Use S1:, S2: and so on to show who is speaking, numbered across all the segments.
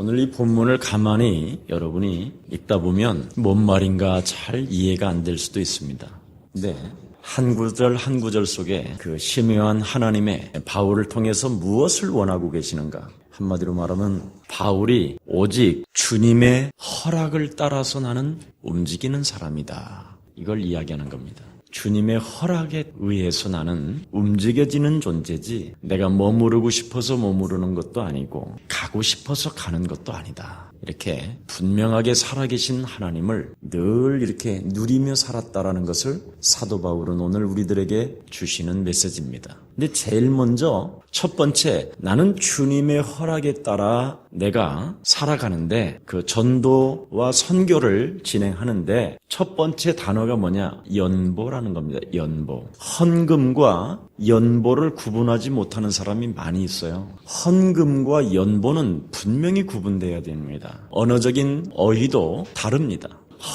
S1: 오늘 이 본문을 가만히 여러분이 읽다 보면 뭔 말인가 잘 이해가 안 될 수도 있습니다. 근데 한 구절 한 구절 속에 그 심오한 하나님의 바울을 통해서 무엇을 원하고 계시는가? 한마디로 말하면 바울이 오직 주님의 허락을 따라서 나는 움직이는 사람이다. 이걸 이야기하는 겁니다. 주님의 허락에 의해서 나는 움직여지는 존재지 내가 머무르고 싶어서 머무르는 것도 아니고 가고 싶어서 가는 것도 아니다. 이렇게 분명하게 살아계신 하나님을 늘 이렇게 누리며 살았다라는 것을 사도 바울은 오늘 우리들에게 주시는 메시지입니다. 근데 제일 먼저 첫 번째, 나는 주님의 허락에 따라 내가 살아가는데 그 전도와 선교를 진행하는데 첫 번째 단어가 뭐냐? 연보라는 겁니다. 연보. 헌금과 연보를 구분하지 못하는 사람이 많이 있어요. 헌금과 연보는 분명히 구분돼야 됩니다. 언어적인 어휘도 다릅니다.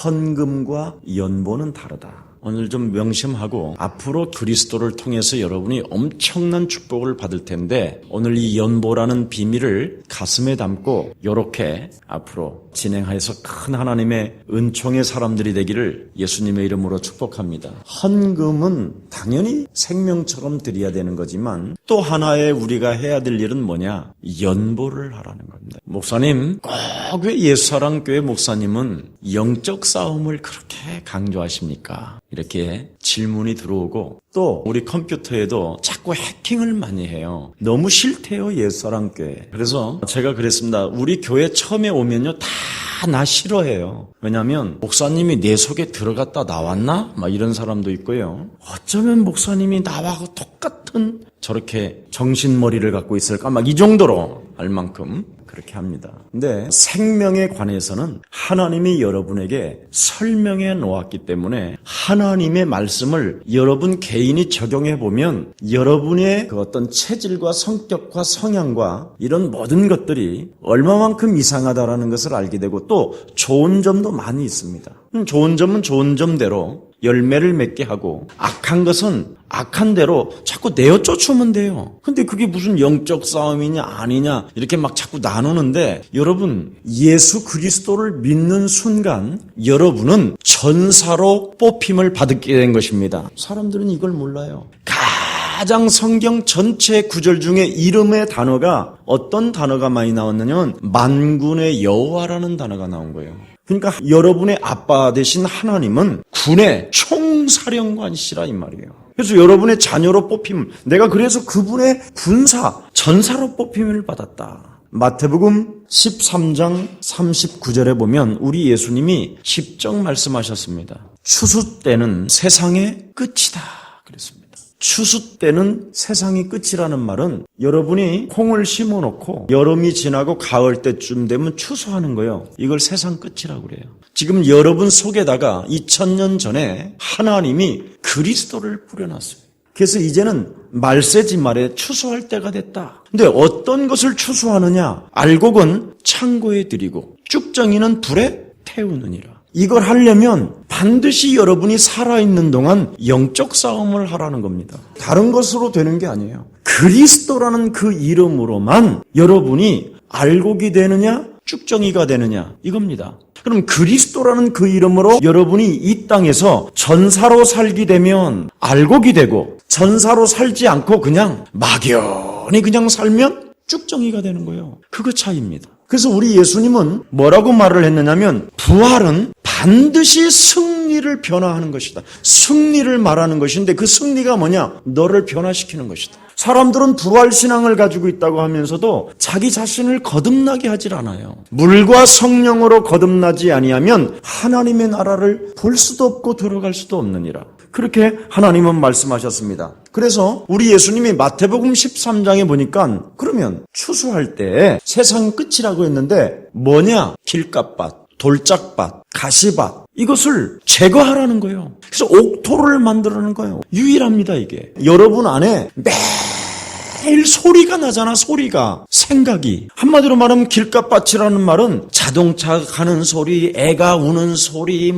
S1: 헌금과 연보는 다르다. 오늘 좀 명심하고 앞으로 그리스도를 통해서 여러분이 엄청난 축복을 받을 텐데 오늘 이 연보라는 비밀을 가슴에 담고 이렇게 앞으로 진행하여서 큰 하나님의 은총의 사람들이 되기를 예수님의 이름으로 축복합니다. 헌금은 당연히 생명처럼 드려야 되는 거지만 또 하나의 우리가 해야 될 일은 뭐냐? 연보를 하라는 겁니다. 목사님, 꼭 왜 예수사랑교회 목사님은 영적 싸움을 그렇게 강조하십니까? 이렇게 질문이 들어오고 또 우리 컴퓨터에도 자꾸 해킹을 많이 해요. 너무 싫대요, 예수사랑교회. 그래서 제가 그랬습니다. 우리 교회 처음에 오면요 다 나 싫어해요. 왜냐하면 목사님이 내 속에 들어갔다 나왔나? 막 이런 사람도 있고요. 어쩌면 목사님이 나와 똑같은 저렇게 정신머리를 갖고 있을까? 막 이 정도로 알 만큼 그렇게 합니다. 근데 생명에 관해서는 하나님이 여러분에게 설명해 놓았기 때문에 하나님의 말씀을 여러분 개인이 적용해 보면 여러분의 그 어떤 체질과 성격과 성향과 이런 모든 것들이 얼마만큼 이상하다라는 것을 알게 되고 또 좋은 점도 많이 있습니다. 좋은 점은 좋은 점대로 열매를 맺게 하고 악한 것은 악한 대로 자꾸 내어 쫓으면 돼요. 근데 그게 무슨 영적 싸움이냐 아니냐 이렇게 막 자꾸 나누는데 여러분 예수 그리스도를 믿는 순간 여러분은 전사로 뽑힘을 받게 된 것입니다. 사람들은 이걸 몰라요. 가장 성경 전체 구절 중에 이름의 단어가 어떤 단어가 많이 나왔느냐면 만군의 여호와라는 단어가 나온 거예요. 그러니까 여러분의 아빠 되신 하나님은 군의 총사령관이시라 이 말이에요. 그래서 여러분의 자녀로 뽑힘, 내가 그래서 그분의 군사, 전사로 뽑힘을 받았다. 마태복음 13장 39절에 보면 우리 예수님이 십적 말씀하셨습니다. 추수 때는 세상의 끝이다 그랬습니다. 추수 때는 세상이 끝이라는 말은 여러분이 콩을 심어놓고 여름이 지나고 가을 때쯤 되면 추수하는 거예요. 이걸 세상 끝이라고 그래요. 지금 여러분 속에다가 2000년 전에 하나님이 그리스도를 뿌려놨어요. 그래서 이제는 말세지 말에 추수할 때가 됐다. 근데 어떤 것을 추수하느냐? 알곡은 창고에 들이고 쭉정이는 불에 태우느니라. 이걸 하려면 반드시 여러분이 살아있는 동안 영적 싸움을 하라는 겁니다. 다른 것으로 되는 게 아니에요. 그리스도라는 그 이름으로만 여러분이 알곡이 되느냐 쭉정이가 되느냐 이겁니다. 그럼 그리스도라는 그 이름으로 여러분이 이 땅에서 전사로 살게 되면 알곡이 되고 전사로 살지 않고 그냥 막연히 그냥 살면 쭉정이가 되는 거예요. 그거 차이입니다. 그래서 우리 예수님은 뭐라고 말을 했느냐면 부활은 반드시 승리를 변화하는 것이다. 승리를 말하는 것인데 그 승리가 뭐냐? 너를 변화시키는 것이다. 사람들은 부활신앙을 가지고 있다고 하면서도 자기 자신을 거듭나게 하질 않아요. 물과 성령으로 거듭나지 아니하면 하나님의 나라를 볼 수도 없고 들어갈 수도 없느니라. 그렇게 하나님은 말씀하셨습니다. 그래서 우리 예수님이 마태복음 13장에 보니까 그러면 추수할 때 세상 끝이라고 했는데 뭐냐? 길갓밭, 돌짝밭, 가시밭 이것을 제거하라는 거예요. 그래서 옥토를 만들라는 거예요. 유일합니다 이게. 여러분 안에 매일 소리가 나잖아, 소리가. 생각이. 한마디로 말하면 길가빠치라는 말은 자동차 가는 소리, 애가 우는 소리,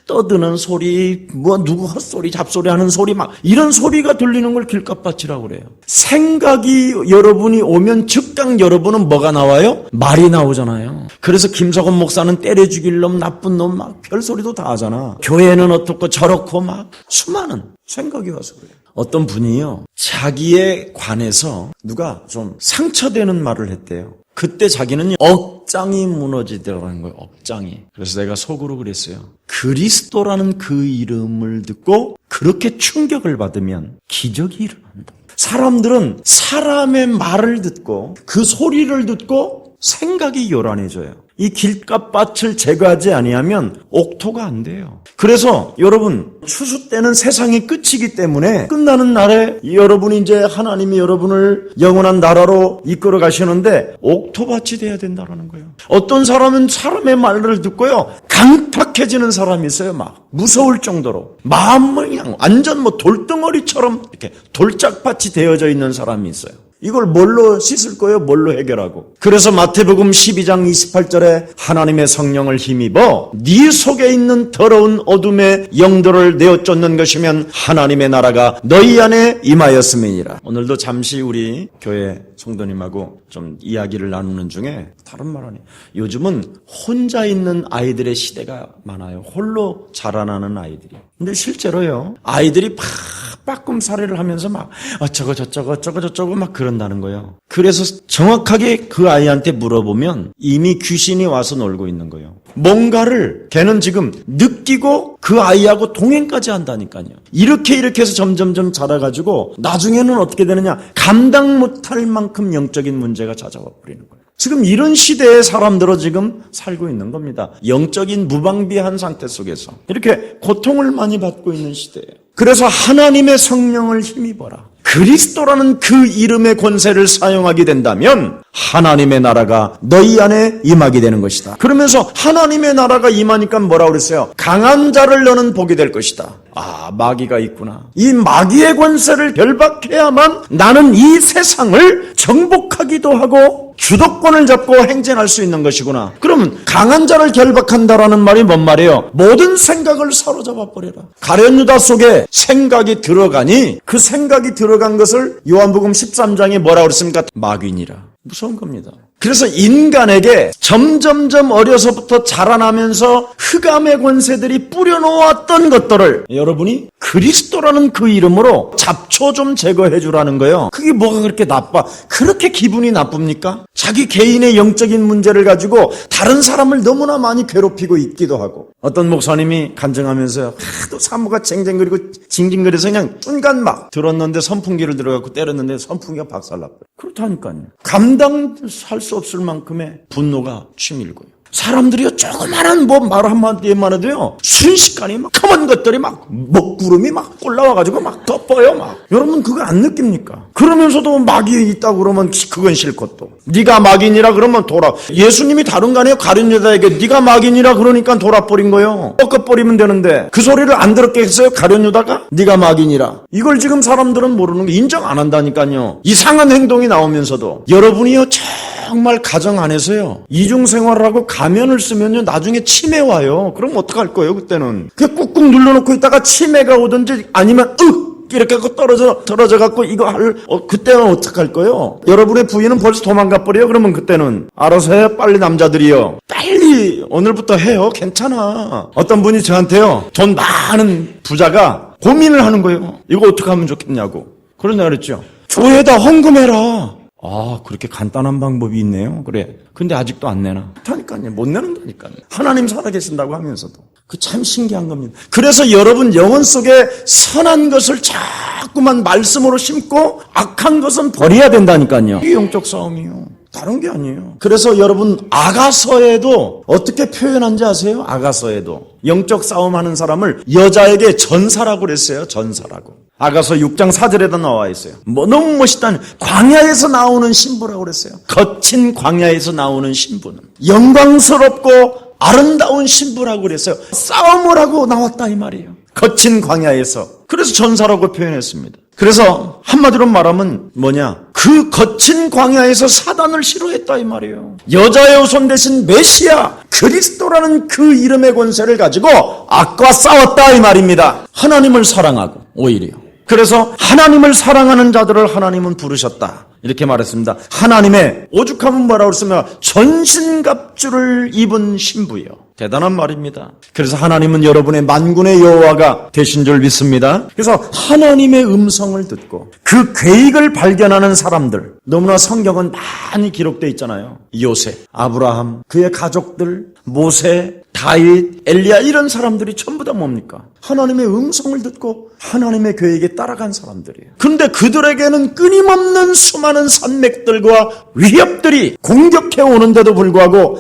S1: 떠드는 소리, 누구 헛소리, 잡소리 하는 소리, 이런 소리가 들리는 걸 길가빠치라고 그래요. 생각이 여러분이 오면 즉각 여러분은 뭐가 나와요? 말이 나오잖아요. 그래서 김석원 목사는 때려 죽일 놈, 나쁜 놈, 별소리도 다 하잖아. 교회는 어떻고 저렇고 수많은 생각이 와서 그래요. 어떤 분이요, 자기에 관해서 누가 좀 상처되는 말을 했대요. 그때 자기는 억장이 무너지더라는 거예요. 억장이. 그래서 내가 속으로 그랬어요. 그리스도라는 그 이름을 듣고 그렇게 충격을 받으면 기적이 일어난다. 사람들은 사람의 말을 듣고 그 소리를 듣고 생각이 요란해져요. 이 길가밭을 제거하지 아니하면 옥토가 안 돼요. 그래서 여러분, 추수 때는 세상의 끝이기 때문에 끝나는 날에 여러분이 이제 하나님이 여러분을 영원한 나라로 이끌어 가시는데 옥토밭이 돼야 된다는 거예요. 어떤 사람은 사람의 말을 듣고요, 강팍해지는 사람이 있어요. 무서울 정도로 마음은 그냥 완전 돌덩어리처럼 이렇게 돌짝밭이 되어져 있는 사람이 있어요. 이걸 뭘로 씻을 거예요? 뭘로 해결하고? 그래서 마태복음 12장 28절에 하나님의 성령을 힘입어 네 속에 있는 더러운 어둠의 영들을 내어 쫓는 것이면 하나님의 나라가 너희 안에 임하였음이니라. 오늘도 잠시 우리 교회 성도님하고 좀 이야기를 나누는 중에 다른 말 아니에요. 요즘은 혼자 있는 아이들의 시대가 많아요. 홀로 자라나는 아이들이. 근데 실제로요, 아이들이 빠끔살이를 하면서 어쩌고 저쩌고 그런다는 거예요. 그래서 정확하게 그 아이한테 물어보면 이미 귀신이 와서 놀고 있는 거예요. 뭔가를 걔는 지금 느끼고 그 아이하고 동행까지 한다니까요. 이렇게 해서 점점점 자라가지고 나중에는 어떻게 되느냐, 감당 못할 만큼 영적인 문제가 찾아와 버리는 거예요. 지금 이런 시대의 사람들로 지금 살고 있는 겁니다. 영적인 무방비한 상태 속에서 이렇게 고통을 많이 받고 있는 시대예요. 그래서 하나님의 성령을 힘입어라. 그리스도라는 그 이름의 권세를 사용하게 된다면 하나님의 나라가 너희 안에 임하게 되는 것이다. 그러면서 하나님의 나라가 임하니까 뭐라고 그랬어요? 강한 자를 너는 보게 될 것이다. 마귀가 있구나. 이 마귀의 권세를 결박해야만 나는 이 세상을 정복하기도 하고 주도권을 잡고 행진할 수 있는 것이구나. 그러면 강한 자를 결박한다라는 말이 뭔 말이에요? 모든 생각을 사로잡아 버려라. 가룟 유다 속에 생각이 들어가니 그 생각이 들어간 것을 요한복음 13장에 뭐라고 그랬습니까? 마귀니라. 무서운 겁니다. 그래서 인간에게 점점점 어려서부터 자라나면서 흑암의 권세들이 뿌려놓았던 것들을 여러분이 그리스도라는 그 이름으로 잡초 좀 제거해 주라는 거예요. 그게 뭐가 그렇게 나빠? 그렇게 기분이 나쁩니까? 자기 개인의 영적인 문제를 가지고 다른 사람을 너무나 많이 괴롭히고 있기도 하고. 어떤 목사님이 간증하면서요, 하도 사모가 쟁쟁거리고 징징거려서 그냥 순간 들었는데 선풍기를 들어갖고 때렸는데 선풍기가 박살났어요. 그렇다니까요. 감당할 수 없을 만큼의 분노가 치밀고요. 사람들이요, 조그마한 말 한마디에만 해도요, 순식간에 컴한 것들이 먹구름이 올라와가지고 덮어요. 여러분 그거 안 느낍니까? 그러면서도 마귀 있다고 그러면 그건 싫고 또 네가 마귀니라 그러면 예수님이 다른 거 아니에요? 가룟 유다에게 네가 마귀니라 그러니까 돌아버린 거예요. 꺾어버리면 되는데 그 소리를 안 들었게 했어요? 가룟 유다가? 네가 마귀니라. 이걸 지금 사람들은 모르는 거, 인정 안 한다니까요. 이상한 행동이 나오면서도 여러분이요, 정말 가정 안에서요, 이중생활을 하고 가면을 쓰면요, 나중에 치매 와요. 그럼 어떡할 거예요, 그때는? 그냥 꾹꾹 눌러놓고 있다가 치매가 오든지 아니면 이렇게 하고 떨어져 갖고 그때는 어떡할 거예요? 여러분의 부인은 벌써 도망가 버려요. 그러면 그때는 알아서 해요. 빨리 남자들이요. 빨리 오늘부터 해요. 괜찮아. 어떤 분이 저한테요, 돈 많은 부자가 고민을 하는 거예요. 이거 어떻게 하면 좋겠냐고. 그러냐 그랬죠. 교회에다 헌금해라. 그렇게 간단한 방법이 있네요. 그래. 근데 아직도 안 내나? 그러니까요. 못 내는다니까요. 하나님 살아계신다고 하면서도. 그 참 신기한 겁니다. 그래서 여러분 영혼 속에 선한 것을 자꾸만 말씀으로 심고 악한 것은 버려야 된다니까요. 이게 영적 싸움이에요. 다른 게 아니에요. 그래서 여러분 아가서에도 어떻게 표현한지 아세요? 아가서에도 영적 싸움하는 사람을 여자에게 전사라고 그랬어요. 전사라고. 아가서 6장 4절에도 나와 있어요. 너무 멋있다는 광야에서 나오는 신부라고 그랬어요. 거친 광야에서 나오는 신부는 영광스럽고 아름다운 신부라고 그랬어요. 싸움을 하고 나왔다 이 말이에요. 거친 광야에서. 그래서 전사라고 표현했습니다. 그래서 한마디로 말하면 뭐냐? 그 거친 광야에서 사단을 싫어했다 이 말이에요. 여자의 후손 대신 메시아 그리스도라는 그 이름의 권세를 가지고 악과 싸웠다 이 말입니다. 하나님을 사랑하고 오히려. 그래서 하나님을 사랑하는 자들을 하나님은 부르셨다. 이렇게 말했습니다. 하나님의 오죽하면 뭐라고 그랬으면 전신갑주를 입은 신부요. 대단한 말입니다. 그래서 하나님은 여러분의 만군의 여호와가 되신 줄 믿습니다. 그래서 하나님의 음성을 듣고 그 계획을 발견하는 사람들, 너무나 성경은 많이 기록되어 있잖아요. 요셉, 아브라함, 그의 가족들, 모세, 다윗, 엘리야 이런 사람들이 전부 다 뭡니까? 하나님의 음성을 듣고 하나님의 계획에 따라간 사람들이에요. 그런데 그들에게는 끊임없는 수많은 산맥들과 위협들이 공격해 오는데도 불구하고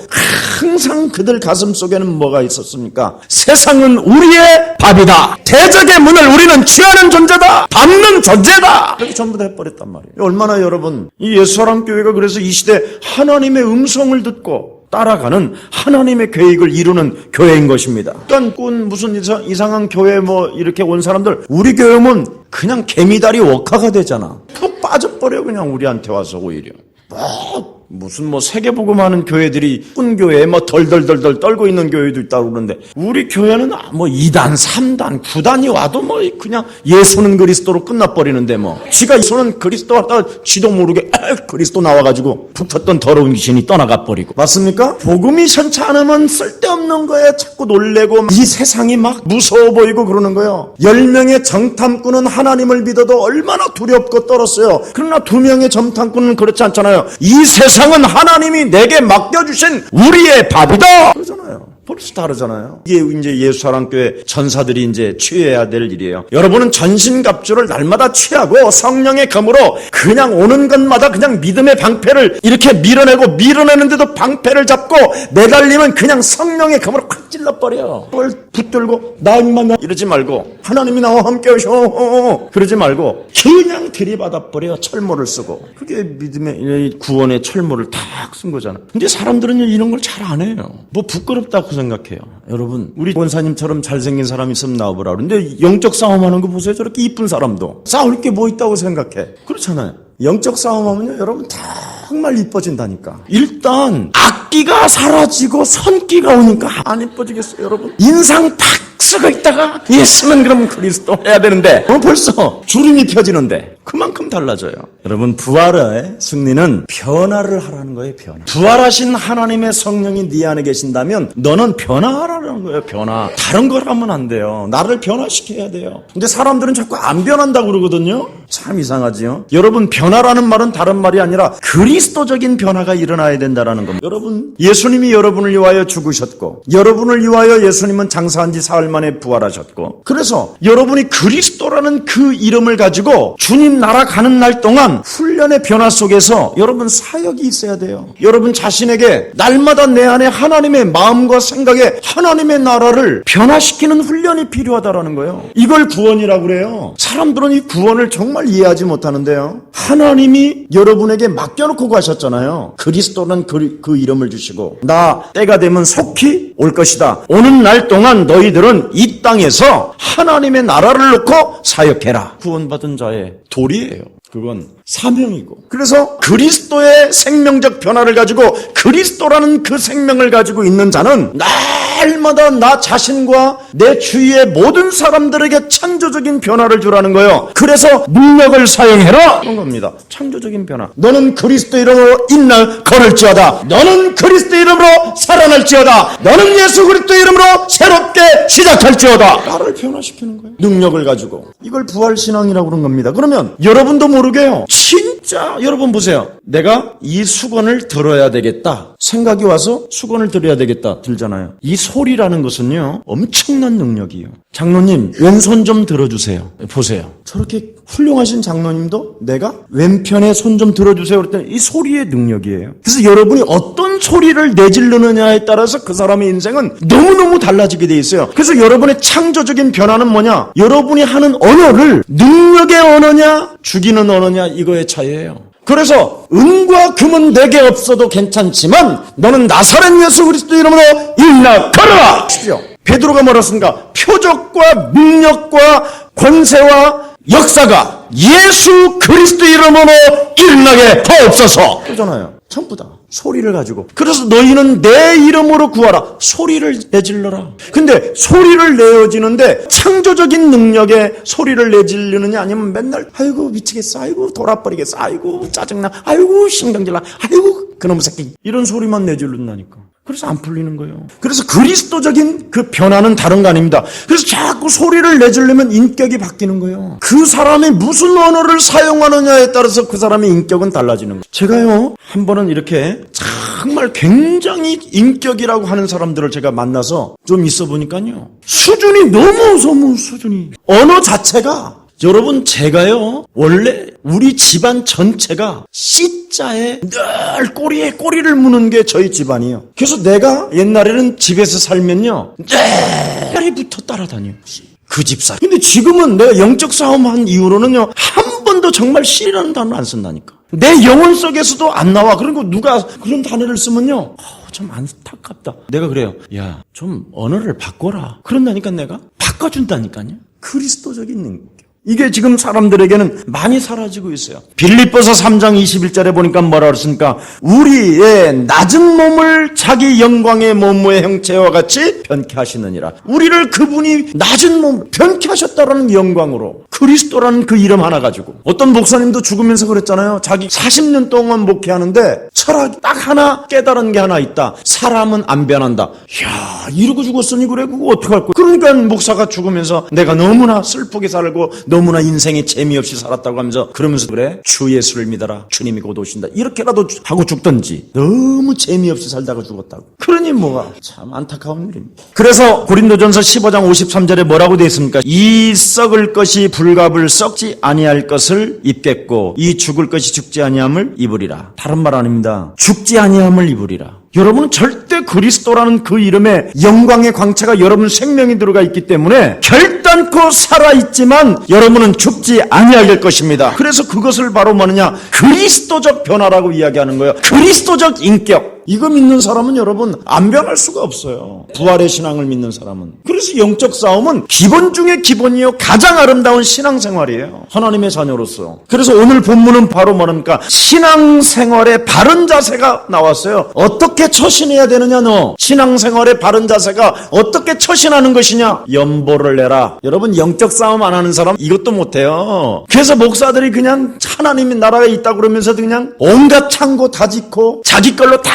S1: 항상 그들 가슴 속에는 뭐가 있었습니까? 세상은 우리의 밥이다. 대적의 문을 우리는 취하는 존재다. 밟는 존재다. 이렇게 전부 다 해버렸단 말이에요. 얼마나 여러분 이 예수사랑교회가 그래서 이 시대 하나님의 음성을 듣고 따라가는 하나님의 계획을 이루는 교회인 것입니다. 그러니까 무슨 이상한 교회 뭐 이렇게 온 사람들 우리 교회 오면 그냥 개미다리 워카가 되잖아. 그거 빠져버려 그냥 우리한테 와서 오히려. 무슨 세계복음하는 교회들이 꾼교회 덜덜덜덜 떨고 있는 교회도 있다고 그러는데 우리 교회는 2단, 3단, 9단이 와도 그냥 예수는 그리스도로 끝나버리는데 지가 예수는 그리스도 왔다 지도 모르게 그리스도 나와가지고 붙었던 더러운 귀신이 떠나가 버리고 맞습니까? 복음이 선치 않으면 쓸데없는 거에 자꾸 놀래고 이 세상이 막 무서워 보이고 그러는 거예요. 10명의 정탐꾼은 하나님을 믿어도 얼마나 두렵고 떨었어요. 그러나 2명의 정탐꾼은 그렇지 않잖아요. 이 세상은 하나님이 내게 맡겨주신 우리의 밥이다. 그러잖아요. 벌써 다르잖아요. 이게 이제 예수사랑교회 전사들이 이제 취해야 될 일이에요. 여러분은 전신갑주를 날마다 취하고 성령의 검으로 그냥 오는 것마다 그냥 믿음의 방패를 이렇게 밀어내는데도 방패를 잡고 매달리면 그냥 성령의 검으로 확 찔러버려. 그걸 붙들고 나 이러지 말고 하나님이 나와 함께 하셔 그러지 말고 그냥 들이받아버려. 철모를 쓰고. 그게 믿음의 구원의 철모를 탁 쓴 거잖아. 근데 사람들은 이런 걸 잘 안 해요. 부끄럽다고 생각해요. 여러분 우리 권사님처럼 잘생긴 사람 있으면 나와보라. 그런데 영적 싸움하는 거 보세요. 저렇게 이쁜 사람도 싸울 게 뭐 있다고 생각해. 그렇잖아요. 영적 싸움하면요 여러분 정말 이뻐진다니까. 일단 악기가 사라지고 선기가 오니까 안 이뻐지겠어요 여러분? 인상 팍 쓰고 있다가 예수는 그럼 그리스도 해야 되는데 벌써 주름이 펴지는데 그만큼 달라져요. 여러분 부활의 승리는 변화를 하라는 거예요. 변화. 부활하신 하나님의 성령이 네 안에 계신다면 너는 변화하라는 거예요. 변화. 다른 걸 하면 안 돼요. 나를 변화시켜야 돼요. 근데 사람들은 자꾸 안 변한다고 그러거든요. 참 이상하지요. 여러분 변화라는 말은 다른 말이 아니라 그리스도적인 변화가 일어나야 된다는 겁니다. 여러분 예수님이 여러분을 위하여 죽으셨고 여러분을 위하여 예수님은 장사한 지 사흘 만에 부활하셨고 그래서 여러분이 그리스도라는 그 이름을 가지고 주님 나라 가는 날 동안 훈련의 변화 속에서 여러분 사역이 있어야 돼요. 여러분 자신에게 날마다 내 안에 하나님의 마음과 생각에 하나님의 나라를 변화시키는 훈련이 필요하다라는 거예요. 이걸 구원이라고 그래요. 사람들은 이 구원을 정말 이해하지 못하는데요. 하나님이 여러분에게 맡겨놓고 가셨잖아요. 그리스도는 그 이름을 주시고 나 때가 되면 속히 올 것이다. 오는 날 동안 너희들은 이 땅에서 하나님의 나라를 놓고 사역해라. 구원받은 자의 도리예요. 그건 사명이고. 그래서 그리스도의 생명적 변화를 가지고 그리스도라는 그 생명을 가지고 있는 자는 날마다 나 자신과 내 주위의 모든 사람들에게 창조적인 변화를 주라는 거예요. 그래서 능력을 사용해라 그런 겁니다. 창조적인 변화. 너는 그리스도 이름으로 이날 걸을지어다. 너는 그리스도 이름으로 살아날지어다. 너는 예수 그리스도 이름으로 새롭게 시작할지어다. 나를 변화시키는 거예요. 능력을 가지고. 이걸 부활신앙이라고 그런 겁니다. 그러면 여러분도 모르게요. 진짜 여러분 보세요. 내가 이 수건을 들어야 되겠다. 생각이 와서 수건을 들어야 되겠다. 들잖아요. 이 소리라는 것은요. 엄청난 능력이에요. 장로님 왼손 좀 들어주세요. 보세요. 저렇게 훌륭하신 장로님도 내가 왼편에 손 좀 들어주세요. 그랬더니 이 소리의 능력이에요. 그래서 여러분이 어떤 소리를 내지르느냐에 따라서 그 사람의 인생은 너무너무 달라지게 돼 있어요. 그래서 여러분의 창조적인 변화는 뭐냐? 여러분이 하는 언어를 능력의 언어냐 죽이는 언어냐 이거의 차이예요. 그래서 은과 금은 내게 없어도 괜찮지만 너는 나사렛 예수 그리스도 이름으로 일어나 걸어라.
S2: 베드로가 뭐라 했습니까? 표적과 능력과 권세와 역사가 예수 그리스도 이름으로 일어나게 하옵소서. 그러잖아요. 전부 다 소리를 가지고. 그래서 너희는 내 이름으로 구하라. 소리를 내질러라. 근데 소리를 내어지는데 창조적인 능력에 소리를 내질르느냐 아니면 맨날 아이고 미치겠어, 아이고 돌아버리겠어, 아이고 짜증나, 아이고 신경질나, 아이고 그놈의 새끼 이런 소리만 내질른다니까. 그래서 안 풀리는 거예요. 그래서 그리스도적인 그 변화는 다른 거 아닙니다. 그래서 자꾸 소리를 내지려면 인격이 바뀌는 거예요. 그 사람이 무슨 언어를 사용하느냐에 따라서 그 사람의 인격은 달라지는 거예요. 제가요, 한 번은 이렇게 정말 굉장히 인격이라고 하는 사람들을 제가 만나서 좀 있어 보니까요. 수준이 너무 수준이. 언어 자체가 여러분 제가요 원래 우리 집안 전체가 C자에 늘 꼬리에 꼬리를 무는 게 저희 집안이에요. 그래서 내가 옛날에는 집에서 살면요 내일부터 따라다녀요. 그 집사. 근데 지금은 내가 영적 싸움한 이후로는요 한 번도 정말 C라는 단어 안 쓴다니까. 내 영혼 속에서도 안 나와. 그리고 누가 그런 단어를 쓰면요 좀 안타깝다. 내가 그래요. 야, 좀 언어를 바꿔라. 그런다니까 내가 바꿔준다니까요. 그리스도적인 능력. 이게 지금 사람들에게는 많이 사라지고 있어요. 빌립보서 3장 21절에 보니까 뭐라 그랬습니까? 우리의 낮은 몸을 자기 영광의 몸의 형체와 같이 변케 하시느니라. 우리를 그분이 낮은 몸 변케 하셨다라는 영광으로 그리스도라는 그 이름 하나 가지고. 어떤 목사님도 죽으면서 그랬잖아요. 자기 40년 동안 목회하는데 철학이 딱 하나 깨달은 게 하나 있다. 사람은 안 변한다. 이야, 이러고 죽었으니 그래 그거 어떡할 거야. 그러니까 목사가 죽으면서 내가 너무나 슬프게 살고 너무나 인생이 재미없이 살았다고 하면서 그러면서 그래 주 예수를 믿어라 주님이 곧 오신다 이렇게라도 하고 죽든지. 너무 재미없이 살다가 죽었다고. 그러니 뭐가 참 안타까운 일입니다. 그래서 고린도전서 15장 53절에 뭐라고 되어 있습니까? 이 썩을 것이 불갑을 썩지 아니할 것을 입겠고 이 죽을 것이 죽지 아니함을 입으리라. 다른 말 아닙니다. 죽지 아니함을 입으리라. 여러분은 절대 그리스도라는 그 이름에 영광의 광채가 여러분 생명이 들어가 있기 때문에 결단코 살아있지만 여러분은 죽지 아니할 것입니다. 그래서 그것을 바로 뭐느냐? 그리스도적 변화라고 이야기하는 거예요. 그리스도적 인격. 이거 믿는 사람은 여러분 안 변할 수가 없어요. 부활의 신앙을 믿는 사람은. 그래서 영적 싸움은 기본 중에 기본이요. 가장 아름다운 신앙생활이에요. 하나님의 자녀로서. 그래서 오늘 본문은 바로 뭐랍니까? 신앙생활의 바른 자세가 나왔어요. 어떻게 처신해야 되느냐 너? 신앙생활의 바른 자세가 어떻게 처신하는 것이냐? 연보를 내라. 여러분 영적 싸움 안 하는 사람 이것도 못해요. 그래서 목사들이 그냥 하나님의 나라에 있다 그러면서도 그냥 온갖 창고 다 짓고 자기 걸로 다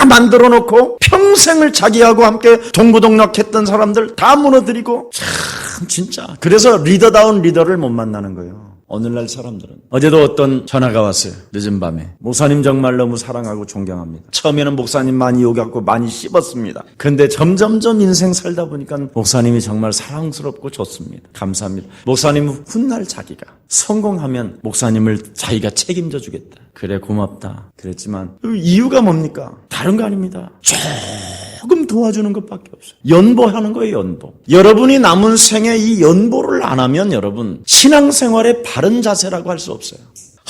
S2: 만들어 놓고 평생을 자기하고 함께 동고동락했던 사람들 다 무너뜨리고 참 진짜. 그래서 리더다운 리더를 못 만나는 거예요. 오늘날 사람들은. 어제도 어떤 전화가 왔어요. 늦은 밤에. 목사님 정말 너무 사랑하고 존경합니다. 처음에는 목사님 많이 욕하고 많이 씹었습니다. 근데 점점점 인생 살다 보니까 목사님이 정말 사랑스럽고 좋습니다. 감사합니다. 목사님은 훗날 자기가 성공하면 목사님을 자기가 책임져 주겠다. 그래 고맙다. 그랬지만 이유가 뭡니까? 다른 거 아닙니다. 조금 도와주는 것밖에 없어요. 연보하는 거예요. 연보. 여러분이 남은 생에 이 연보를 안 하면 여러분 신앙생활의 바른 자세라고 할 수 없어요.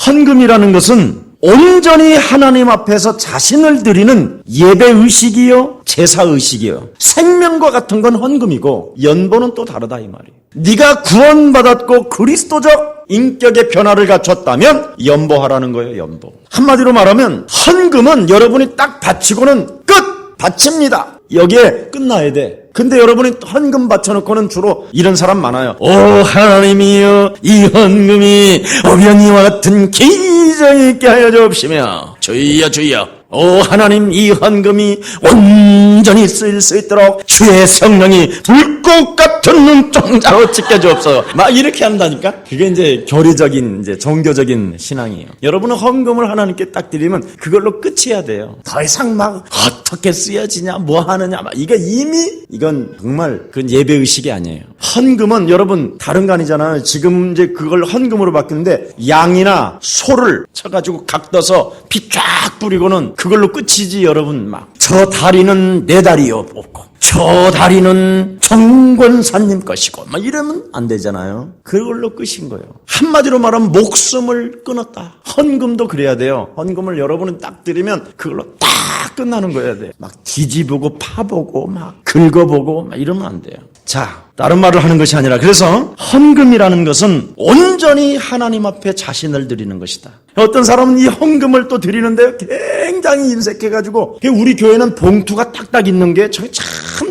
S2: 헌금이라는 것은 온전히 하나님 앞에서 자신을 드리는 예배의식이요 제사의식이요. 생명과 같은 건 헌금이고 연보는 또 다르다 이 말이에요. 네가 구원받았고 그리스도적 인격의 변화를 갖췄다면 연보하라는 거예요. 연보. 한마디로 말하면 헌금은 여러분이 딱 바치고는 끝! 바칩니다. 여기에 끝나야 돼. 근데 여러분이 헌금 바쳐놓고는 주로 이런 사람 많아요. 오 하나님이여 이 헌금이 오병이와 같은 기적이 있게 하여 주옵시며 주여 주여 오 하나님 이 헌금이 온전히 쓰일 수 있도록 주의 성령이 불꽃 같은 눈동자로 지켜주옵소서. 막 이렇게 한다니까. 그게 이제 교리적인 이제 종교적인 신앙이에요. 여러분은 헌금을 하나님께 딱 드리면 그걸로 끝이어야 돼요. 더 이상 막 어떻게 쓰여지냐 뭐 하느냐 막 이건 정말 그건 예배 의식이 아니에요. 헌금은 여러분 다른 거 아니잖아요. 지금 이제 그걸 헌금으로 바뀌는데 양이나 소를 쳐가지고 각떠서 피 쫙 뿌리고는 그걸로 끝이지. 여러분 막 저 다리는 내 다리요 뽑고 저 다리는 저 정권사님 것이고 막 이러면 안 되잖아요. 그걸로 끝인 거예요. 한마디로 말하면 목숨을 끊었다. 헌금도 그래야 돼요. 헌금을 여러분은 딱 드리면 그걸로 딱 끝나는 거여야 돼요. 막 뒤집고 파보고 막 긁어보고 막 이러면 안 돼요. 자, 다른 말을 하는 것이 아니라 그래서 헌금이라는 것은 온전히 하나님 앞에 자신을 드리는 것이다. 어떤 사람은 이 헌금을 또 드리는데 굉장히 인색해가지고 우리 교회는 봉투가 딱딱 있는 게 참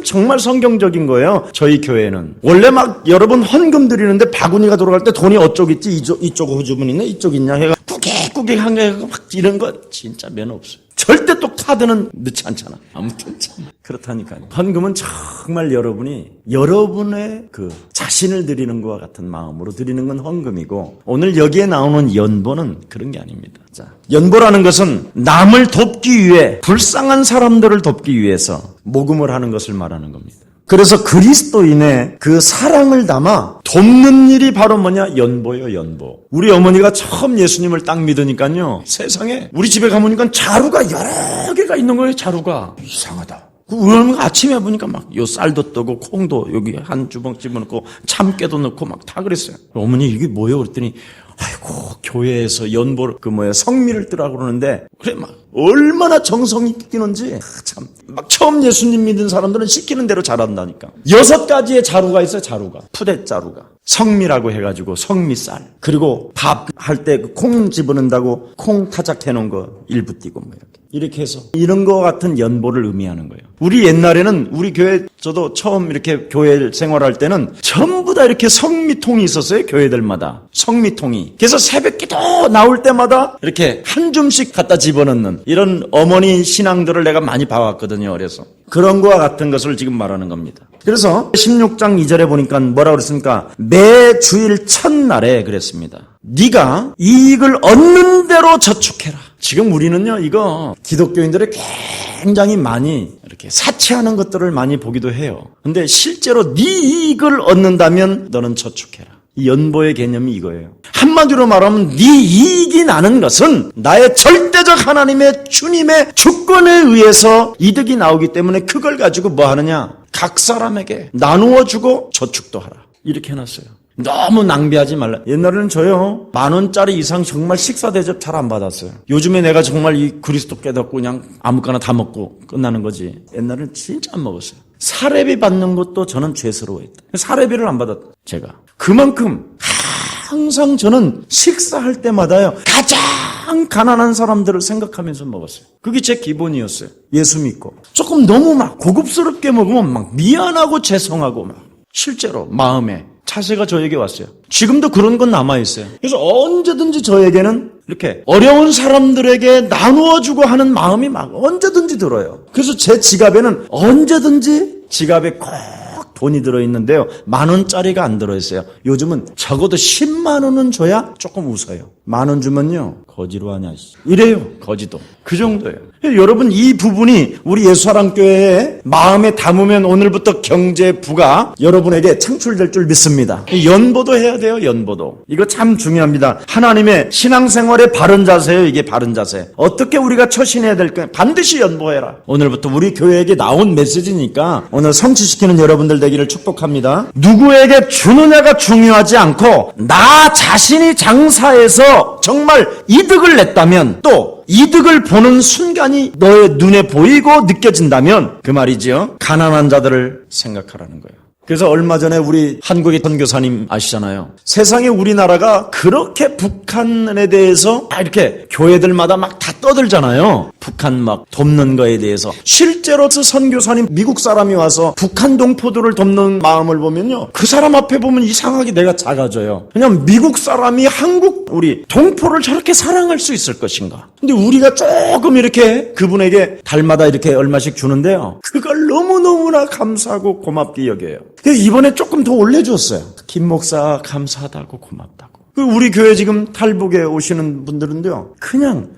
S2: 정말 성경적인 거예요. 저희 교회는 원래 막 여러분 헌금 드리는데 바구니가 돌아갈 때 돈이 어쪽 있지 이쪽 호주문 있네 이쪽 있냐 해가 꾸깃꾸깃 한 게 막 이런 거 진짜 면허 없어요. 절대 또 카드는 넣지 않잖아. 아무튼 참 그렇다니까요. 헌금은 정말 여러분의 그 자신을 드리는 것과 같은 마음으로 드리는 건 헌금이고, 오늘 여기에 나오는 연보는 그런 게 아닙니다. 자, 연보라는 것은 남을 돕기 위해, 불쌍한 사람들을 돕기 위해서 모금을 하는 것을 말하는 겁니다. 그래서 그리스도인의 그 사랑을 담아 돕는 일이 바로 뭐냐? 연보요, 연보. 우리 어머니가 처음 예수님을 딱 믿으니까요, 세상에 우리 집에 가보니까 자루가 여러 개가 있는 거예요. 자루가 이상하다. 우리 어머니가 아침에 보니까 막 요 쌀도 떠고 콩도 여기 한 주먹 집어넣고 참깨도 넣고 막 다 그랬어요. 어머니 이게 뭐예요? 그랬더니 아이고 교회에서 연보 성미를 뜨라고 그러는데, 그래 막 얼마나 정성이 끼는지 참 막 처음 예수님 믿은 사람들은 시키는 대로 잘한다니까. 6가지의 자루가 있어요. 자루가 푸대 자루가 성미라고 해가지고 성미쌀, 그리고 밥 할 때 콩 집어넣는다고 콩 타작해 놓은 거 일부 띄고 뭐 이렇게 해서 이런 거 같은 연보를 의미하는 거예요. 우리 옛날에는 우리 교회, 저도 처음 이렇게 교회 생활할 때는 전부 다 이렇게 성미통이 있었어요. 교회들마다 성미통이. 그래서 새벽기도 나올 때마다 이렇게 한 줌씩 갖다 집어넣는 이런 어머니 신앙들을 내가 많이 봐왔거든요. 그래서 그런 거와 같은 것을 지금 말하는 겁니다. 그래서 16장 2절에 보니까 뭐라고 그랬습니까? 매 주일 첫날에 그랬습니다. 네가 이익을 얻는 대로 저축해라. 지금 우리는요, 이거 기독교인들이 굉장히 많이 이렇게 사치하는 것들을 많이 보기도 해요. 근데 실제로 네 이익을 얻는다면 너는 저축해라. 이 연보의 개념이 이거예요. 한마디로 말하면 네 이익이 나는 것은 나의 절대적 하나님의 주님의 주권에 의해서 이득이 나오기 때문에 그걸 가지고 뭐 하느냐? 각 사람에게 나누어 주고 저축도 하라. 이렇게 해놨어요. 너무 낭비하지 말라. 옛날에는 저요 10,000원짜리 이상 정말 식사 대접 잘 안 받았어요. 요즘에 내가 정말 이 그리스도 깨닫고 그냥 아무거나 다 먹고 끝나는 거지. 옛날에는 진짜 안 먹었어요. 사례비 받는 것도 저는 죄스러워했다. 사례비를 안 받았다. 제가 그만큼 항상 저는 식사할 때마다요 가장 가난한 사람들을 생각하면서 먹었어요. 그게 제 기본이었어요. 예수 믿고 조금 너무 막 고급스럽게 먹으면 막 미안하고 죄송하고 막 실제로 마음에 자세가 저에게 왔어요. 지금도 그런 건 남아있어요. 그래서 언제든지 저에게는 이렇게 어려운 사람들에게 나누어주고 하는 마음이 막 언제든지 들어요. 그래서 제 지갑에는 언제든지 지갑에 꼭 돈이 들어있는데요, 10,000원짜리가 안 들어있어요. 요즘은 적어도 10만 원은 줘야 조금 웃어요. 10,000원 주면요 거지로 하냐 이래요. 거지도 그 정도예요. 여러분 이 부분이 우리 예수사랑교회에 마음에 담으면 오늘부터 경제부가 여러분에게 창출될 줄 믿습니다. 연보도 해야 돼요. 연보도 이거 참 중요합니다. 하나님의 신앙생활의 바른 자세예요. 이게 바른 자세. 어떻게 우리가 처신해야 될까요? 반드시 연보해라. 오늘부터 우리 교회에게 나온 메시지니까 오늘 성취시키는 여러분들 되기를 축복합니다. 누구에게 주느냐가 중요하지 않고 나 자신이 장사해서 정말 이득을 냈다면, 또 이득을 보는 순간이 너의 눈에 보이고 느껴진다면 그 말이죠, 가난한 자들을 생각하라는 거예요. 그래서 얼마 전에 우리 한국의 선교사님 아시잖아요. 세상에 우리나라가 그렇게 북한에 대해서 이렇게 교회들마다 막 다 떠들잖아요. 북한 막 돕는 거에 대해서. 실제로 그 선교사님 미국 사람이 와서 북한 동포들을 돕는 마음을 보면요, 그 사람 앞에 보면 이상하게 내가 작아져요. 그냥 미국 사람이 한국 우리 동포를 저렇게 사랑할 수 있을 것인가. 근데 우리가 조금 이렇게 그분에게 달마다 이렇게 얼마씩 주는데요, 그걸 너무너무나 감사하고 고맙게 여겨요. 이번에 조금 더 올려줬어요. 김 목사 감사하다고 고맙다고. 우리 교회 지금 탈북에 오시는 분들은요, 그냥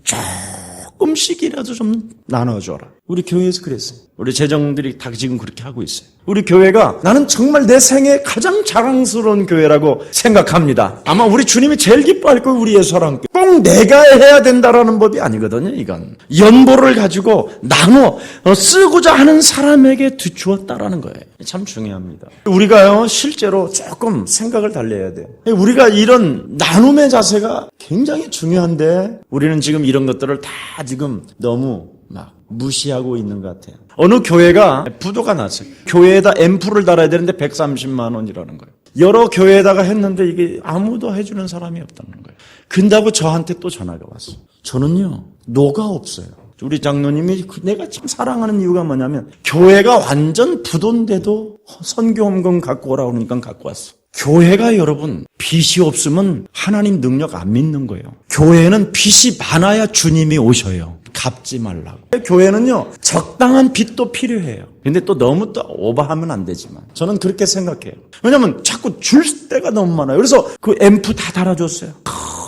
S2: 조금씩이라도 좀 나눠줘라. 우리 교회에서 그랬어요. 우리 재정들이 다 지금 그렇게 하고 있어요. 우리 교회가 나는 정말 내 생애 가장 자랑스러운 교회라고 생각합니다. 아마 우리 주님이 제일 기뻐할 거예요. 우리 예수사랑교회 꼭 꼭 내가 해야 된다라는 법이 아니거든요, 이건. 연보를 가지고 나눠 쓰고자 하는 사람에게 주었다라는 거예요. 참 중요합니다. 우리가요, 실제로 조금 생각을 달래야 돼요. 우리가 이런 나눔의 자세가 굉장히 중요한데, 우리는 지금 이런 것들을 다 지금 너무 막 무시하고 있는 것 같아요. 어느 교회가 부도가 났어요. 교회에다 앰플을 달아야 되는데 130만 원이라는 거예요. 여러 교회에다가 했는데 이게 아무도 해주는 사람이 없다는 거예요. 근다고 저한테 또 전화가 왔어요. 저는요, 노가 없어요. 우리 장로님이 내가 참 사랑하는 이유가 뭐냐면, 교회가 완전 부도인데도 선교헌금 갖고 오라고 그러니까 갖고 왔어. 교회가 여러분 빚이 없으면 하나님 능력 안 믿는 거예요. 교회는 빚이 많아야 주님이 오셔요. 갚지 말라고. 교회는요, 적당한 빚도 필요해요. 근데 또 너무 또 오버하면 안 되지만, 저는 그렇게 생각해요. 왜냐면 자꾸 줄 때가 너무 많아요. 그래서 그 앰프 다 달아줬어요.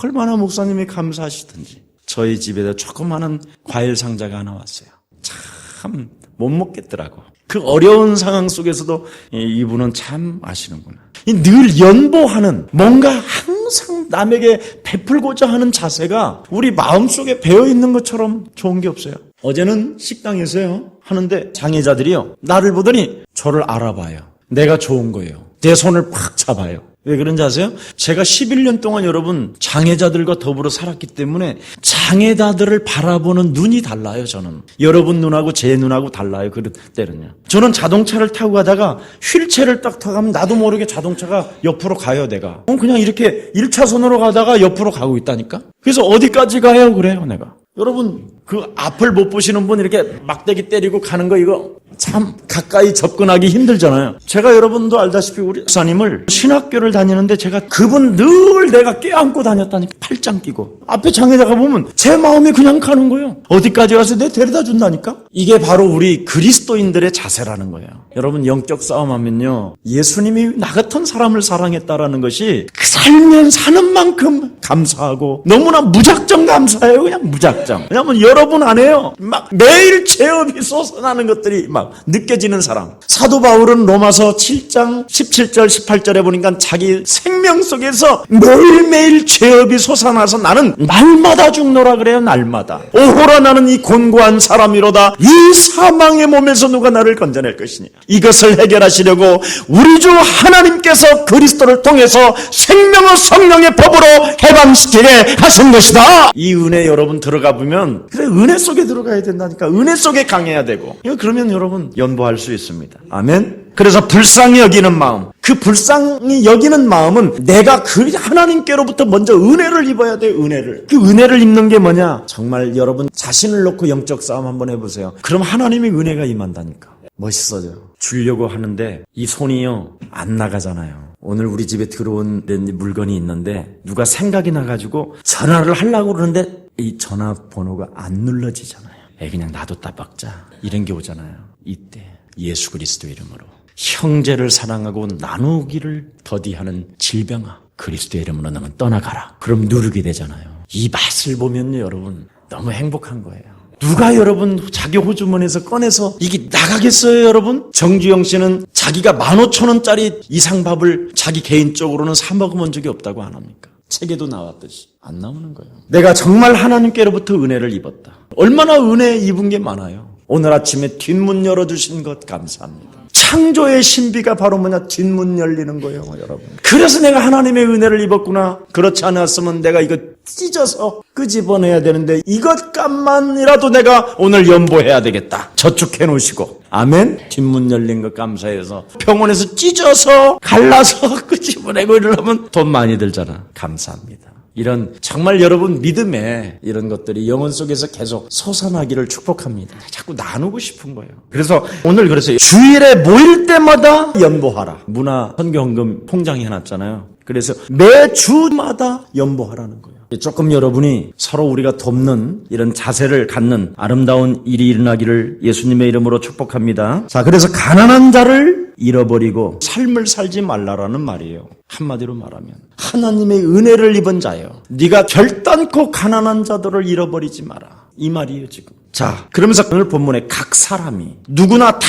S2: 얼마나 목사님이 감사하시든지. 저희 집에다 조그마한 과일 상자가 하나 왔어요. 참 못 먹겠더라고. 그 어려운 상황 속에서도 이분은 참 아시는구나. 늘 연보하는, 뭔가 항상 남에게 베풀고자 하는 자세가 우리 마음속에 배어있는 것처럼 좋은 게 없어요. 어제는 식당에서요 하는데 장애자들이요, 나를 보더니 저를 알아봐요. 내가 좋은 거예요. 내 손을 팍 잡아요. 왜 그런지 아세요? 제가 11년 동안 여러분 장애자들과 더불어 살았기 때문에 장애자들을 바라보는 눈이 달라요. 저는 여러분 눈하고 제 눈하고 달라요. 그럴 때는요. 저는 자동차를 타고 가다가 휠체어를 딱 타고 가면 나도 모르게 자동차가 옆으로 가요. 내가 그냥 이렇게 1차선으로 가다가 옆으로 가고 있다니까. 그래서 어디까지 가요? 그래요 내가. 여러분 그 앞을 못 보시는 분 이렇게 막대기 때리고 가는 거, 이거 참 가까이 접근하기 힘들잖아요. 제가 여러분도 알다시피 우리 목사님을 신학교를 다니는데 제가 그분 늘 내가 껴안고 다녔다니까. 팔짱 끼고 앞에 장애자가 보면 제 마음이 그냥 가는 거예요. 어디까지 가서 내 데려다 준다니까. 이게 바로 우리 그리스도인들의 자세라는 거예요. 여러분 영적 싸움하면요, 예수님이 나 같은 사람을 사랑했다라는 것이 그 살면 사는 만큼 감사하고 너무나 무작정 감사해요. 그냥 무작정. 왜냐하면 여러분 안에요 막 매일 죄업이 솟아나는 것들이 막 느껴지는 사람. 사도 바울은 로마서 7장 17절 18절에 보니까 자기 생명 속에서 매일매일 죄업이 솟아나서 나는 날마다 죽노라 그래요. 날마다. 오호라 나는 이 곤고한 사람이로다. 이 사망의 몸에서 누가 나를 건져낼 것이냐. 이것을 해결하시려고 우리 주 하나님께서 그리스도를 통해서 생명의 성령의 법으로 해방시키게 하신 것이다. 이 은혜 여러분 들어가 보면, 그래 은혜 속에 들어가야 된다니까. 은혜 속에 강해야 되고. 그러면 여러분 연보할 수 있습니다. 아멘. 그래서 불쌍히 여기는 마음, 그 불쌍히 여기는 마음은 내가 그 하나님께로부터 먼저 은혜를 입어야 돼요. 은혜를. 그 은혜를 입는 게 뭐냐? 정말 여러분 자신을 놓고 영적 싸움 한번 해보세요. 그럼 하나님의 은혜가 임한다니까. 멋있어져. 주려고 하는데 이 손이요 안 나가잖아요. 오늘 우리 집에 들어온 물건이 있는데 누가 생각이 나가지고 전화를 하려고 그러는데 이 전화번호가 안 눌러지잖아요. 그냥 놔뒀다 박자. 이런 게 오잖아요. 이때 예수 그리스도 이름으로 형제를 사랑하고 나누기를 더디하는 질병아, 그리스도의 이름으로 너는 떠나가라. 그럼 누르게 되잖아요. 이 맛을 보면요 여러분 너무 행복한 거예요. 누가 여러분 자기 호주머니에서 꺼내서 이게 나가겠어요 여러분? 정주영 씨는 자기가 15,000원짜리 이상밥을 자기 개인적으로는 사 먹어본 적이 없다고 안 합니까? 책에도 나왔듯이 안 나오는 거예요. 내가 정말 하나님께로부터 은혜를 입었다. 얼마나 은혜 입은 게 많아요. 오늘 아침에 뒷문 열어주신 것 감사합니다. 창조의 신비가 바로 뭐냐? 뒷문 열리는 거예요 여러분. 그래서 내가 하나님의 은혜를 입었구나. 그렇지 않았으면 내가 이거 찢어서 끄집어내야 되는데 이것값만이라도 내가 오늘 연보해야 되겠다. 저축해 놓으시고 아멘. 뒷문 열린 것 감사해서 병원에서 찢어서 갈라서 끄집어내고 이러려면 돈 많이 들잖아. 감사합니다. 이런 정말 여러분 믿음에 이런 것들이 영혼 속에서 계속 솟아나기를 축복합니다. 자꾸 나누고 싶은 거예요. 그래서 오늘 그랬어요. 주일에 모일 때마다 연보하라. 문화 선교헌금 통장이 해놨잖아요. 그래서 매주마다 연보하라는 거예요. 조금 여러분이 서로 우리가 돕는 이런 자세를 갖는 아름다운 일이 일어나기를 예수님의 이름으로 축복합니다. 자, 그래서 가난한 자를 잃어버리고 삶을 살지 말라라는 말이에요. 한마디로 말하면 하나님의 은혜를 입은 자요, 네가 결단코 가난한 자들을 잃어버리지 마라, 이 말이에요 지금. 자, 그러면서 오늘 본문에 각 사람이 누구나 다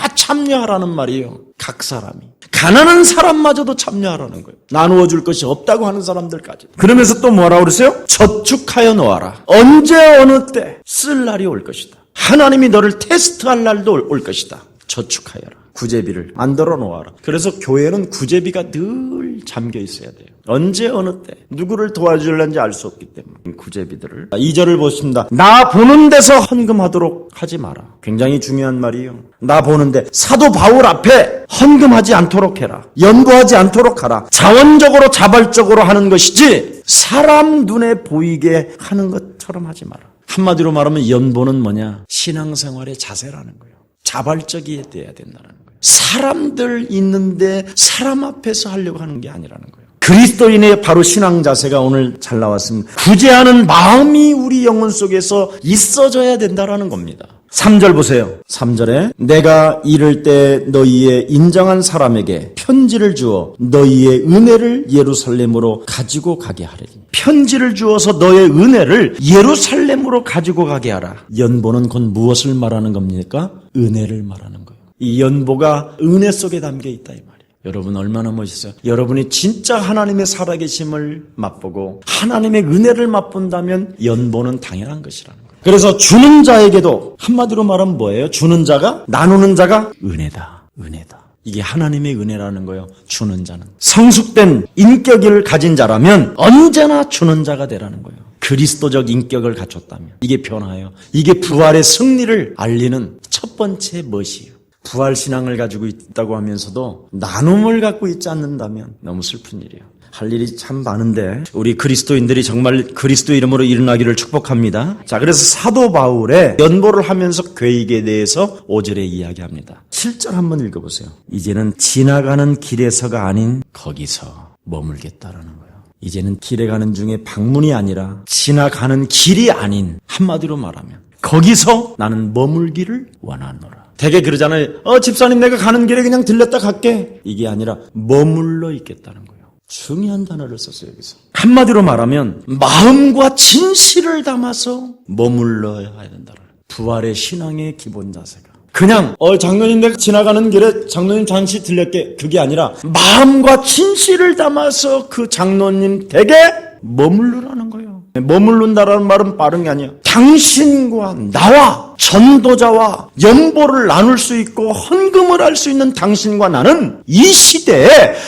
S2: 참여하라는 말이에요. 각 사람이. 가난한 사람마저도 참여하라는 거예요. 나누어 줄 것이 없다고 하는 사람들까지. 그러면서 또 뭐라고 그랬어요? 저축하여 놓아라. 언제 어느 때 쓸 날이 올 것이다. 하나님이 너를 테스트할 날도 올 것이다. 저축하여라. 구제비를 만들어 놓아라. 그래서 교회는 구제비가 늘 잠겨 있어야 돼요. 언제 어느 때 누구를 도와줄는지 알 수 없기 때문에 구제비들을. 2절을 보십니다. 나 보는 데서 헌금하도록 하지 마라. 굉장히 중요한 말이에요. 나 보는데 사도 바울 앞에 헌금하지 않도록 해라. 연보하지 않도록 하라. 자원적으로 자발적으로 하는 것이지 사람 눈에 보이게 하는 것처럼 하지 마라. 한마디로 말하면 연보는 뭐냐? 신앙생활의 자세라는 거예요. 자발적이 돼야 된다는 거예요. 사람들 있는데 사람 앞에서 하려고 하는 게 아니라는 거예요. 그리스도인의 바로 신앙 자세가 오늘 잘 나왔습니다. 구제하는 마음이 우리 영혼 속에서 있어져야 된다라는 겁니다. 3절 보세요. 3절에 내가 이를 때 너희의 인정한 사람에게 편지를 주어 너희의 은혜를 예루살렘으로 가지고 가게 하리니. 편지를 주어서 너의 은혜를 예루살렘으로 가지고 가게 하라. 연보는 곧 무엇을 말하는 겁니까? 은혜를 말하는 거예요. 이 연보가 은혜 속에 담겨 있다 이 말이에요. 여러분 얼마나 멋있어요. 여러분이 진짜 하나님의 살아계심을 맛보고 하나님의 은혜를 맛본다면 연보는 당연한 것이라는 거예요. 그래서 주는 자에게도 한마디로 말하면 뭐예요? 주는 자가, 나누는 자가 은혜다. 은혜다. 이게 하나님의 은혜라는 거예요. 주는 자는. 성숙된 인격을 가진 자라면 언제나 주는 자가 되라는 거예요. 그리스도적 인격을 갖췄다면. 이게 변화예요. 이게 부활의 승리를 알리는 첫 번째 멋이에요. 부활신앙을 가지고 있다고 하면서도 나눔을 갖고 있지 않는다면 너무 슬픈 일이에요. 할 일이 참 많은데 우리 그리스도인들이 정말 그리스도 이름으로 일어나기를 축복합니다. 자, 그래서 사도 바울의 연보를 하면서 계획에 대해서 5절에 이야기합니다. 7절 한번 읽어보세요. 이제는 지나가는 길에서가 아닌 거기서 머물겠다라는 거예요. 이제는 길에 가는 중에 방문이 아니라 지나가는 길이 아닌, 한마디로 말하면 거기서 나는 머물기를 원하노라. 되게 그러잖아요. 집사님 내가 가는 길에 그냥 들렸다 갈게. 이게 아니라 머물러 있겠다는 거예요. 중요한 단어를 썼어요 여기서. 한마디로 말하면 마음과 진실을 담아서 머물러야 된다. 부활의 신앙의 기본 자세가. 그냥 장로님 내가 지나가는 길에 장로님 잠시 들렸게, 그게 아니라 마음과 진실을 담아서 그 장로님 댁에 머물르라는 거예요. 머물른다라는 말은 빠른 게 아니에요. 당신과 나와 전도자와 연보를 나눌 수 있고 헌금을 할 수 있는 당신과 나는 이 시대에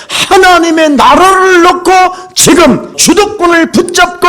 S2: 하나님의 나라를 놓고 지금 주도권을 붙잡고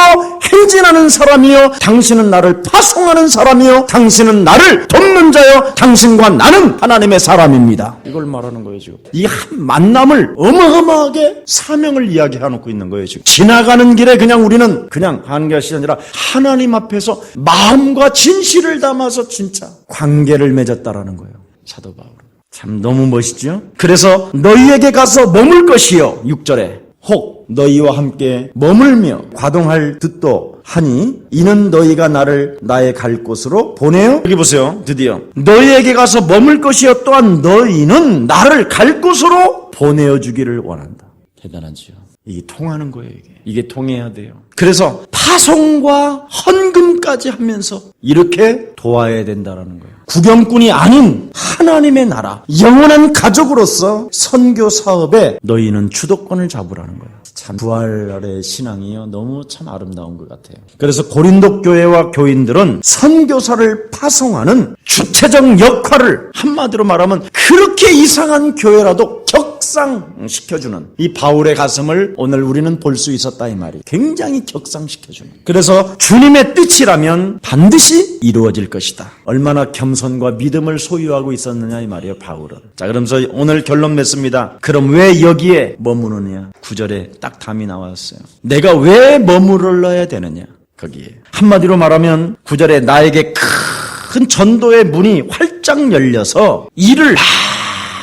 S2: 행진하는 사람이요, 당신은 나를 파송하는 사람이요, 당신은 나를 돕는 자요, 당신과 나는 하나님의 사람입니다. 이걸 말하는 거예요 지금. 이 한 만남을 어마어마하게 사명을 이야기해놓고 있는 거예요 지금. 지나가는 길에 그냥 우리는 그냥 하는 것이 아니라 하나님 앞에서 마음과 진실을 담아서 진짜 관계를 맺었다라는 거예요. 사도 바울은. 참 너무 멋있죠? 그래서 너희에게 가서 머물 것이요. 6절에 혹 너희와 함께 머물며 과동할 듯도 하니 이는 너희가 나를 나의 갈 곳으로 보내요. 여기 보세요. 드디어 너희에게 가서 머물 것이요 또한 너희는 나를 갈 곳으로 보내어 주기를 원한다. 대단하지요. 이게 통하는 거예요. 이게 통해야 돼요. 그래서 파송과 헌금까지 하면서 이렇게 도와야 된다라는 거예요. 구경꾼이 아닌 하나님의 나라, 영원한 가족으로서 선교 사업에 너희는 주도권을 잡으라는 거예요. 참 부활의 신앙이요, 너무 참 아름다운 것 같아요. 그래서 고린도 교회와 교인들은 선교사를 파송하는 주체적 역할을, 한마디로 말하면 그렇게 이상한 교회라도 격상시켜주는, 이 바울의 가슴을 오늘 우리는 볼 수 있었다 이 말이. 굉장히 격상시켜주는. 그래서 주님의 뜻이라면 반드시 이루어질 것이다. 얼마나 겸손과 믿음을 소유하고 있었느냐 이 말이에요 바울은. 자, 그러면서 오늘 결론 맺습니다. 그럼 왜 여기에 머무르느냐? 9절에 딱 답이 나왔어요. 내가 왜 머무르러야 되느냐? 거기에 한마디로 말하면 9절에 나에게 큰 전도의 문이 활짝 열려서 일을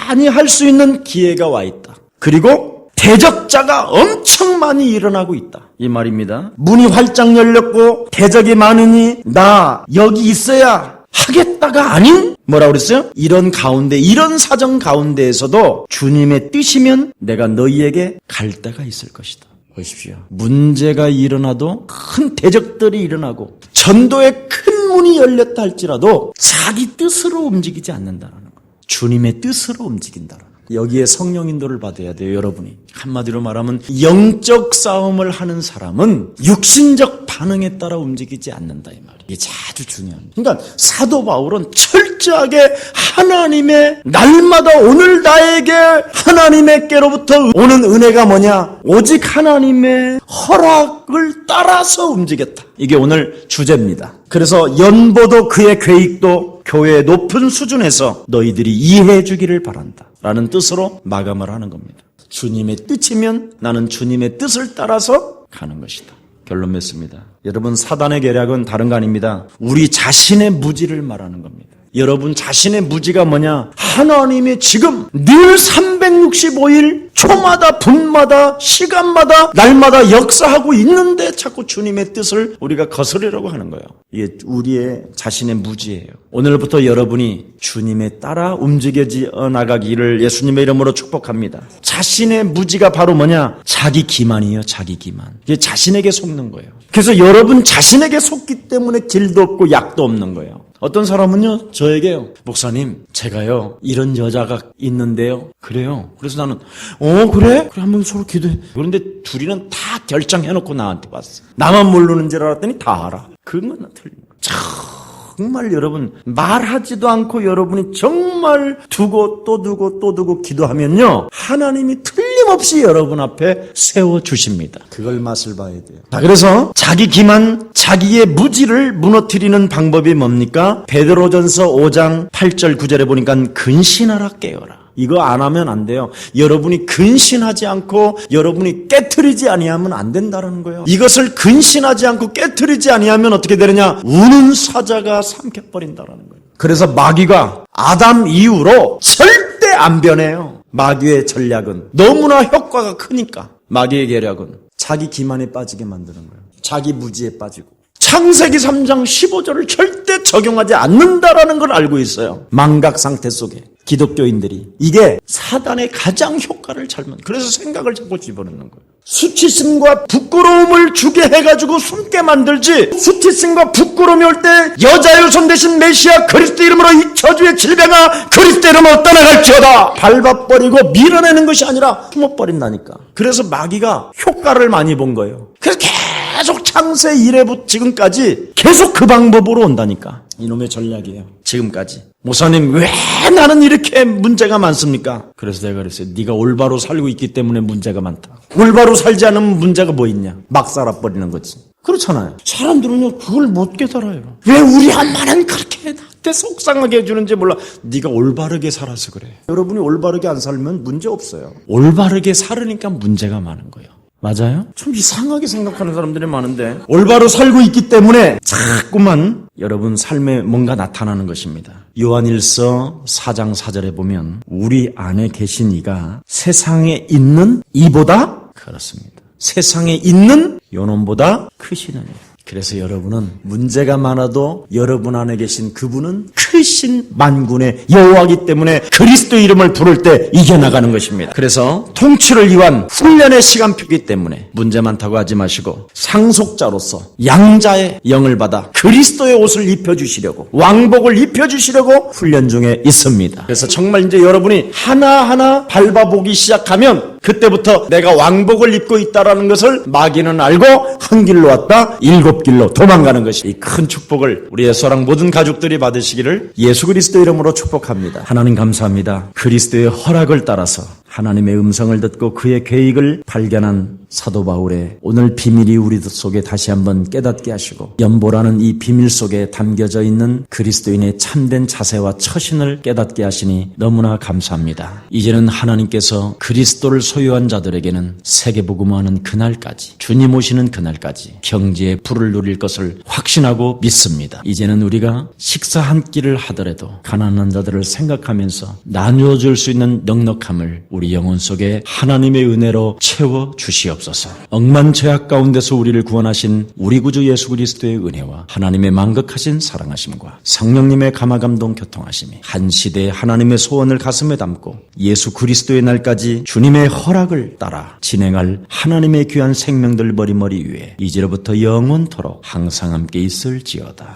S2: 많이 할 수 있는 기회가 와 있다. 그리고 대적자가 엄청 많이 일어나고 있다. 이 말입니다. 문이 활짝 열렸고 대적이 많으니 나 여기 있어야 하겠다가 아닌, 뭐라고 그랬어요? 이런 가운데, 이런 사정 가운데에서도 주님의 뜻이면 내가 너희에게 갈 때가 있을 것이다. 보십시오. 문제가 일어나도, 큰 대적들이 일어나고 전도의 큰 문이 열렸다 할지라도 자기 뜻으로 움직이지 않는다는 거예요. 주님의 뜻으로 움직인다라는 거예요. 여기에 성령 인도를 받아야 돼요, 여러분이. 한마디로 말하면 영적 싸움을 하는 사람은 육신적 반응에 따라 움직이지 않는다 이 말이에요. 이게 아주 중요합니다. 그러니까 사도 바울은 철저하게 하나님의 날마다 오늘 나에게 하나님께로부터 오는 은혜가 뭐냐? 오직 하나님의 허락을 따라서 움직였다. 이게 오늘 주제입니다. 그래서 연보도 그의 계획도 교회의 높은 수준에서 너희들이 이해해 주기를 바란다 라는 뜻으로 마감을 하는 겁니다. 주님의 뜻이면 나는 주님의 뜻을 따라서 가는 것이다. 결론 맺습니다. 여러분, 사단의 계략은 다른 거 아닙니다. 우리 자신의 무지를 말하는 겁니다. 여러분 자신의 무지가 뭐냐? 하나님이 지금 늘 365일 초마다 분마다 시간마다 날마다 역사하고 있는데 자꾸 주님의 뜻을 우리가 거스르려고 하는 거예요. 이게 우리의 자신의 무지예요. 오늘부터 여러분이 주님에 따라 움직여져 나가기를 예수님의 이름으로 축복합니다. 자신의 무지가 바로 뭐냐? 자기 기만이에요. 자기 기만. 이게 자신에게 속는 거예요. 그래서 여러분 자신에게 속기 때문에 길도 없고 약도 없는 거예요. 어떤 사람은요, 저에게요, 목사님, 제가요, 이런 여자가 있는데요. 그래요. 그래서 나는, 그래? 그래, 한번 서로 기도해. 그런데 둘이는 다 결정해놓고 나한테 왔어. 나만 모르는 줄 알았더니 다 알아. 그건 틀린 거야. 정말 여러분, 말하지도 않고 여러분이 정말 두고 또 두고 또 두고 기도하면요, 하나님이 틀림없이 여러분 앞에 세워주십니다. 그걸 맛을 봐야 돼요. 자, 그래서 자기 기만, 자기의 무지를 무너뜨리는 방법이 뭡니까? 베드로전서 5장 8절 9절에 보니까 근신하라 깨어라. 이거 안 하면 안 돼요. 여러분이 근신하지 않고 여러분이 깨트리지 아니하면 안 된다는 거예요. 이것을 근신하지 않고 깨트리지 아니하면 어떻게 되느냐? 우는 사자가 삼켜버린다는 거예요. 그래서 마귀가 아담 이후로 절대 안 변해요. 마귀의 전략은 너무나 효과가 크니까. 마귀의 계략은 자기 기만에 빠지게 만드는 거예요. 자기 무지에 빠지고. 창세기 3장 15절을 절대 적용하지 않는다라는 걸 알고 있어요. 망각 상태 속에 기독교인들이. 이게 사단의 가장 효과를 그래서 생각을 자꾸 집어넣는 거예요. 수치심과 부끄러움을 주게 해가지고 숨게 만들지, 수치심과 부끄러움이 올 때 여자의 손 대신 메시아 그리스도 이름으로 이 저주의 질병아 그리스도 이름으로 떠나갈지어다 밟아버리고 밀어내는 것이 아니라 숨어버린다니까. 그래서 마귀가 효과를 많이 본 거예요. 그래서 계속 창세 이래부터 지금까지 계속 그 방법으로 온다니까. 이놈의 전략이에요. 지금까지. 목사님, 왜 나는 이렇게 문제가 많습니까? 그래서 내가 그랬어요. 네가 올바로 살고 있기 때문에 문제가 많다. 올바로 살지 않으면 문제가 뭐 있냐? 막 살아버리는 거지. 그렇잖아요. 사람들은요, 그걸 못 깨달아요. 왜 우리 엄마는 그렇게 나한테 속상하게 해주는지 몰라. 네가 올바르게 살아서 그래. 여러분이 올바르게 안 살면 문제 없어요. 올바르게 살으니까 문제가 많은 거예요. 맞아요? 좀 이상하게 생각하는 사람들이 많은데 올바로 살고 있기 때문에 자꾸만 여러분 삶에 뭔가 나타나는 것입니다. 요한일서 4장 4절에 보면 우리 안에 계신 이가 세상에 있는 이보다 그렇습니다. 세상에 있는 요놈보다 크시느니. 그래서 여러분은 문제가 많아도 여러분 안에 계신 그분은 크신 만군의 여호와이기 때문에 그리스도 이름을 부를 때 이겨나가는 것입니다. 그래서 통치를 위한 훈련의 시간표이기 때문에 문제 많다고 하지 마시고 상속자로서 양자의 영을 받아 그리스도의 옷을 입혀주시려고 왕복을 입혀주시려고 훈련 중에 있습니다. 그래서 정말 이제 여러분이 하나하나 밟아보기 시작하면 그때부터 내가 왕복을 입고 있다는 것을 마귀는 알고 한 길로 왔다 7길로 도망가는 것이 이 큰 축복을 우리의 사랑 모든 가족들이 받으시기를 예수 그리스도 이름으로 축복합니다. 하나님 감사합니다. 그리스도의 허락을 따라서 하나님의 음성을 듣고 그의 계획을 발견한 사도 바울의 오늘 비밀이 우리 속에 다시 한번 깨닫게 하시고 연보라는 이 비밀 속에 담겨져 있는 그리스도인의 참된 자세와 처신을 깨닫게 하시니 너무나 감사합니다. 이제는 하나님께서 그리스도를 소유한 자들에게는 세계복음화하는 그날까지 주님 오시는 그날까지 경지의 불을 누릴 것을 확신하고 믿습니다. 이제는 우리가 식사 한 끼를 하더라도 가난한 자들을 생각하면서 나누어 줄 수 있는 넉넉함을 우리 영혼 속에 하나님의 은혜로 채워 주시옵소서. 억만 죄악 가운데서 우리를 구원하신 우리 구주 예수 그리스도의 은혜와 하나님의 만극하신 사랑하심과 성령님의 감화감동 교통하심이 한 시대에 하나님의 소원을 가슴에 담고 예수 그리스도의 날까지 주님의 허락을 따라 진행할 하나님의 귀한 생명들 머리머리 위에 이제로부터 영원토록 항상 함께 있을지어다.